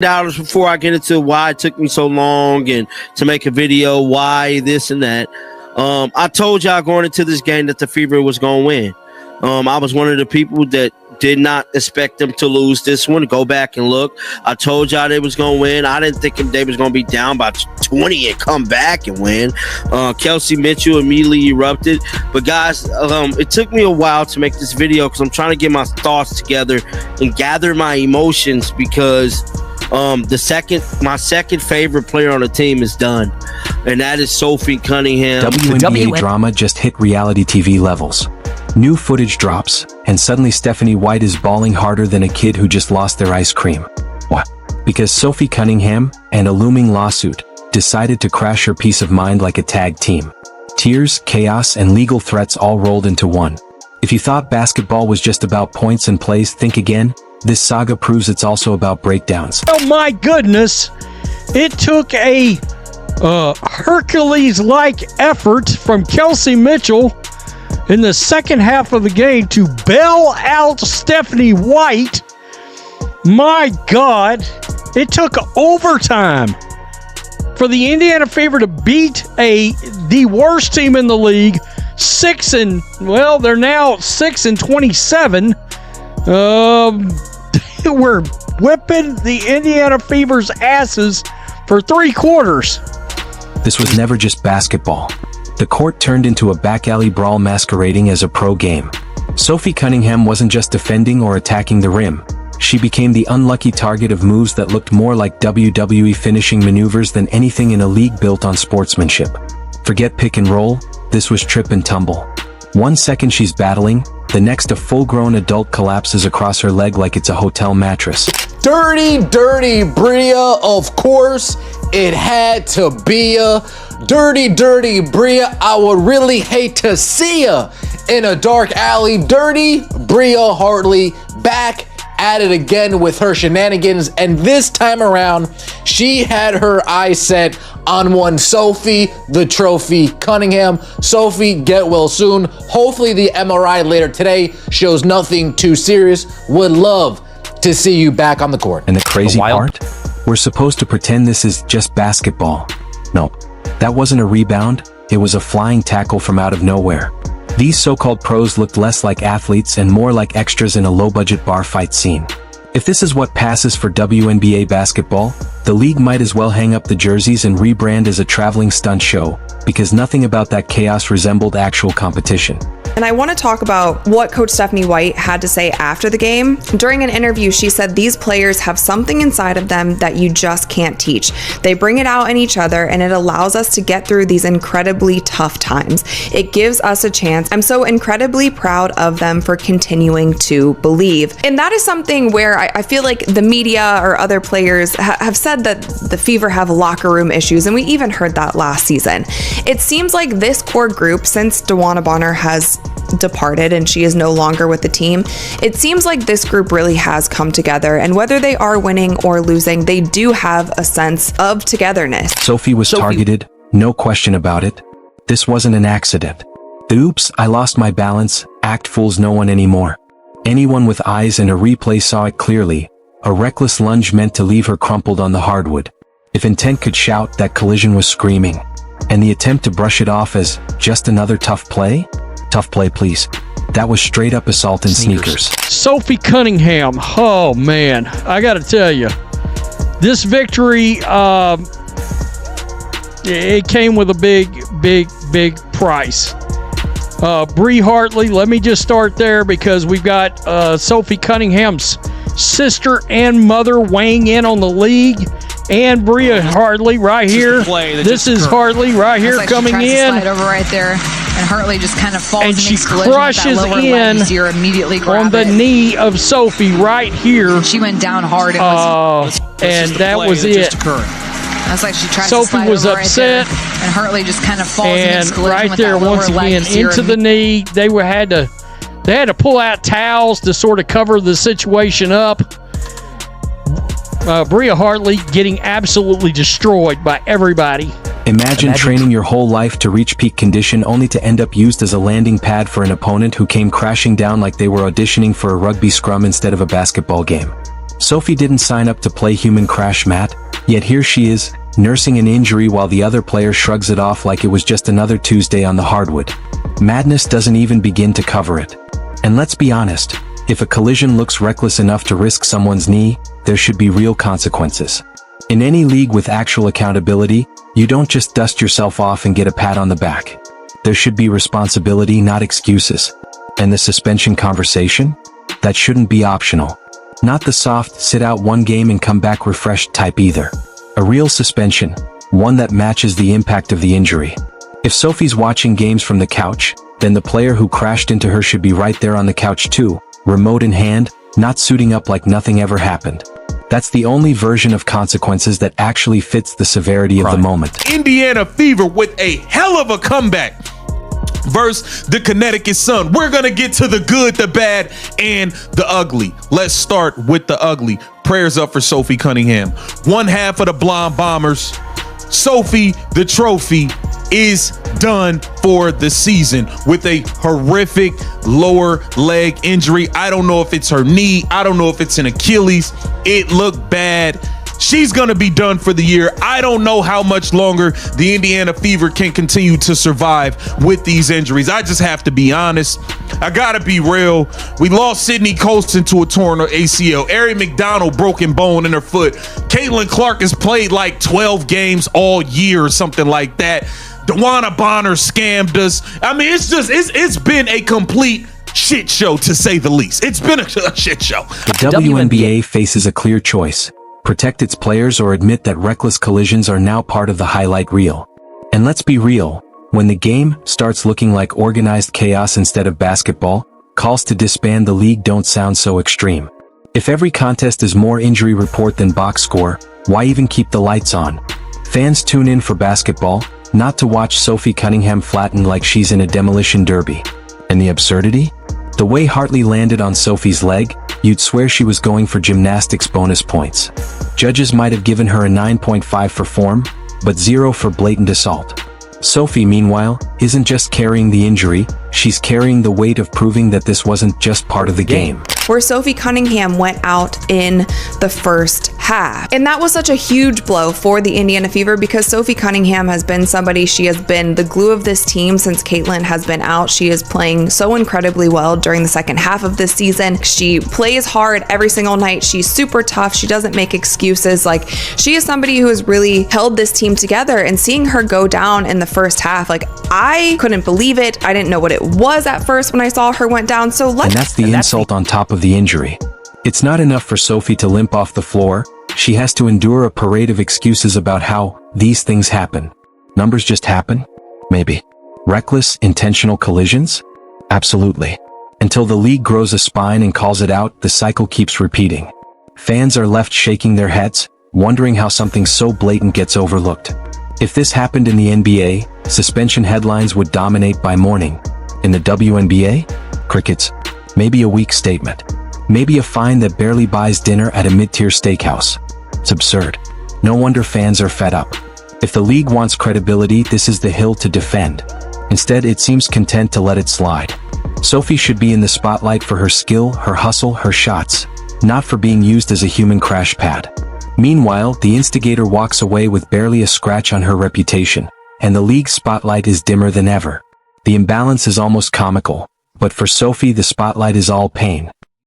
dollars before I get into why it took me so long and to make a video, why this and that. I told y'all going into this game that the Fever was going to win. I was one of the people that did not expect them to lose this one. Go back and look. I told y'all they was going to win. I didn't think they was going to be down by 20 and come back and win. Kelsey Mitchell immediately erupted. But guys, it took me a while to make this video because I'm trying to get my thoughts together and gather my emotions because my second favorite player on the team is done, and that is Sophie Cunningham. WNBA drama just hit reality TV levels. New footage drops, and suddenly Stephanie White is bawling harder than a kid who just lost their ice cream. What? Because Sophie Cunningham and a looming lawsuit decided to crash her peace of mind like a tag team. Tears, chaos, and legal threats all rolled into one. If you thought basketball was just about points and plays, think again. This saga proves it's also about breakdowns. Oh my goodness! It took a Hercules-like effort from Kelsey Mitchell in the second half of the game to bail out Stephanie White. My God, it took overtime for the Indiana Fever to beat the worst team in the league. They're now 6-27. We're whipping the Indiana Fever's asses for 3 quarters. This was never just basketball. The court turned into a back alley brawl masquerading as a pro game. Sophie Cunningham wasn't just defending or attacking the rim. She became the unlucky target of moves that looked more like WWE finishing maneuvers than anything in a league built on sportsmanship. Forget pick and roll, this was trip and tumble. 1 second she's battling, the next a full-grown adult collapses across her leg like it's a hotel mattress. Dirty, dirty Bria, of course, it had to be ya. Dirty, dirty Bria, I would really hate to see ya in a dark alley. Dirty Bria Hartley back at it again with her shenanigans, and this time around, she had her eyes set on one Sophie, the trophy Cunningham. Sophie, get well soon. Hopefully the MRI later today shows nothing too serious. Would love to see you back on the court. And the crazy part? We're supposed to pretend this is just basketball. No, that wasn't a rebound. It was a flying tackle from out of nowhere. These so-called pros looked less like athletes and more like extras in a low-budget bar fight scene. If this is what passes for WNBA basketball, the league might as well hang up the jerseys and rebrand as a traveling stunt show, because nothing about that chaos resembled actual competition. And I want to talk about what Coach Stephanie White had to say after the game. During an interview, she said these players have something inside of them that you just can't teach. They bring it out in each other, and it allows us to get through these incredibly tough times. It gives us a chance. I'm so incredibly proud of them for continuing to believe. And that is something where I feel like the media or other players have said that the Fever have locker room issues, and we even heard that last season. It seems like this core group, since DeWanna Bonner has departed and she is no longer with the team, it seems like this group really has come together, and whether they are winning or losing, they do have a sense of togetherness. Sophie was targeted, no question about it. This wasn't an accident. The oops, I lost my balance act fools no one anymore. Anyone with eyes and a replay saw it clearly. A reckless lunge meant to leave her crumpled on the hardwood. If intent could shout, that collision was screaming. And the attempt to brush it off as just another tough play? Tough play, please. That was straight up assault in sneakers. Sophie Cunningham, oh man, I gotta tell you, this victory, it came with a big price. Bree Hartley, let me just start there because we've got Sophie Cunningham's sister and mother weighing in on the league, and Bria Hartley right here. This is Hartley right here coming in. Slide over right there, and Hartley just kind of falls and she crushes in on the knee of Sophie right here. She went down hard. And that was it. That's like she tried Sophie to slide was over upset, right there, and Hartley just kind of falls and right with there that once again into the knee. They had to pull out towels to sort of cover the situation up. Bria Hartley getting absolutely destroyed by everybody. Imagine training your whole life to reach peak condition only to end up used as a landing pad for an opponent who came crashing down like they were auditioning for a rugby scrum instead of a basketball game. Sophie didn't sign up to play human crash mat, yet here she is, nursing an injury while the other player shrugs it off like it was just another Tuesday on the hardwood. Madness doesn't even begin to cover it. And let's be honest, if a collision looks reckless enough to risk someone's knee, there should be real consequences. In any league with actual accountability, you don't just dust yourself off and get a pat on the back. There should be responsibility, not excuses. And the suspension conversation? That shouldn't be optional. Not the soft, sit out one game and come back refreshed type either. A real suspension, one that matches the impact of the injury. If Sophie's watching games from the couch, then the player who crashed into her should be right there on the couch too, remote in hand, not suiting up like nothing ever happened. That's the only version of consequences that actually fits the severity of the moment. Indiana Fever with a hell of a comeback versus the Connecticut Sun. We're gonna get to the good, the bad, and the ugly. Let's start with the ugly. Prayers up for Sophie Cunningham. One half of the Blonde Bombers. Sophie, the trophy, is done for the season with a horrific lower leg injury. I don't know if it's her knee. I don't know if it's an Achilles. It looked bad. She's going to be done for the year. I don't know how much longer the Indiana Fever can continue to survive with these injuries. I just have to be honest. I got to be real. We lost Sydney Colston to a torn ACL. Ari McDonald broken bone in her foot. Caitlin Clark has played like 12 games all year or something like that. Dewana Bonner scammed us. I mean, it's been a complete shit show, to say the least. It's been a shit show. The WNBA faces a clear choice. Protect its players or admit that reckless collisions are now part of the highlight reel. And let's be real, when the game starts looking like organized chaos instead of basketball, calls to disband the league don't sound so extreme. If every contest is more injury report than box score, why even keep the lights on? Fans tune in for basketball, not to watch Sophie Cunningham flatten like she's in a demolition derby. And the absurdity? The way Hartley landed on Sophie's leg, you'd swear she was going for gymnastics bonus points. Judges might have given her a 9.5 for form, but 0 for blatant assault. Sophie, meanwhile, isn't just carrying the injury, she's carrying the weight of proving that this wasn't just part of the game. Where Sophie Cunningham went out in the first half. And that was such a huge blow for the Indiana Fever because Sophie Cunningham has been somebody, she has been the glue of this team since Caitlin has been out. She is playing so incredibly well during the second half of this season. She plays hard every single night. She's super tough. She doesn't make excuses. Like, she is somebody who has really held this team together, and seeing her go down in the first half, like, I couldn't believe it. I didn't know what it was at first when I saw her went down. So and that's the insult on top of the injury. It's not enough for Sophie to limp off the floor. She has to endure a parade of excuses about how these things happen. Numbers just happen? Maybe. Reckless, intentional collisions? Absolutely. Until the league grows a spine and calls it out, the cycle keeps repeating. Fans are left shaking their heads, wondering how something so blatant gets overlooked. If this happened in the NBA, suspension headlines would dominate by morning. In the WNBA? Crickets. Maybe a weak statement. Maybe a fine that barely buys dinner at a mid-tier steakhouse. It's absurd. No wonder fans are fed up. If the league wants credibility, this is the hill to defend. Instead, it seems content to let it slide. Sophie should be in the spotlight for her skill, her hustle, her shots, not for being used as a human crash pad. Meanwhile, the instigator walks away with barely a scratch on her reputation, and the league's spotlight is dimmer than ever. The imbalance is almost comical, but for Sophie, the spotlight is all pain.